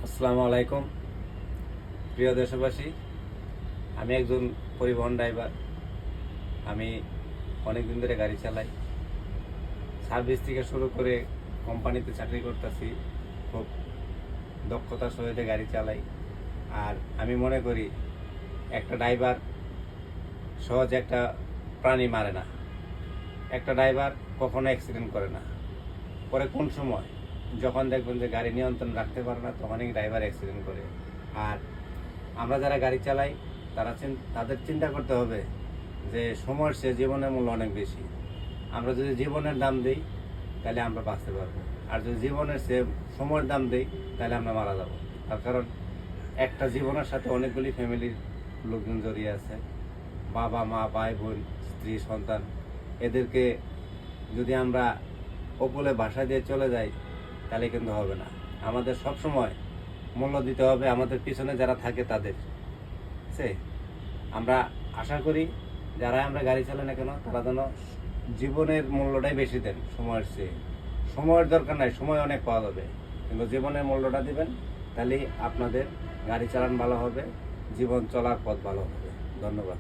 আসসালামু আলাইকুম প্রিয় দেশবাসী। আমি একজন পরিবহন ড্রাইভার। আমি অনেক দিন ধরে গাড়ি চালাই। সার্ভিস থেকে শুরু করে কোম্পানিতে চাকরি করতেছি। খুব দক্ষতার সহিত গাড়ি চালাই। আর আমি মনে করি একটা ড্রাইভার সহজে একটা প্রাণী মারে না। একটা ড্রাইভার কখনো অ্যাক্সিডেন্ট করে না। পরে কোন সময় যখন দেখবেন যে গাড়ি নিয়ন্ত্রণ রাখতে পারে না, তখনই ড্রাইভার অ্যাক্সিডেন্ট করে। আর আমরা যারা গাড়ি চালাই তাদের চিন্তা করতে হবে যে সময়ের চেয়ে জীবনের মূল্য অনেক বেশি। আমরা যদি জীবনের দাম দিই তাহলে আমরা বাঁচতে পারবো, আর যদি জীবনের চেয়ে সময়ের দাম দিই তাহলে আমরা মারা যাবো। তার কারণ একটা জীবনের সাথে অনেকগুলি ফ্যামিলির লোকজন জড়িয়ে আছে। বাবা মা, ভাই বোন, স্ত্রী, সন্তান। এদেরকে যদি আমরা ওপরে ভাষা দিয়ে চলে যাই তাহলে কিন্তু হবে না। আমাদের সব সময় মূল্য দিতে হবে আমাদের পিছনে যারা থাকে তাদের। আমরা আশা করি যারা আমরা গাড়ি চালাই না কেন, তারা যেন জীবনের মূল্যটাই বেশি দেন সময়ের চেয়ে। সময়ের দরকার নাই, সময় অনেক পাওয়া যাবে, কিন্তু জীবনের মূল্যটা দিবেন। তাহলেই আপনাদের গাড়ি চালান ভালো হবে, জীবন চলার পথ ভালো হবে। ধন্যবাদ।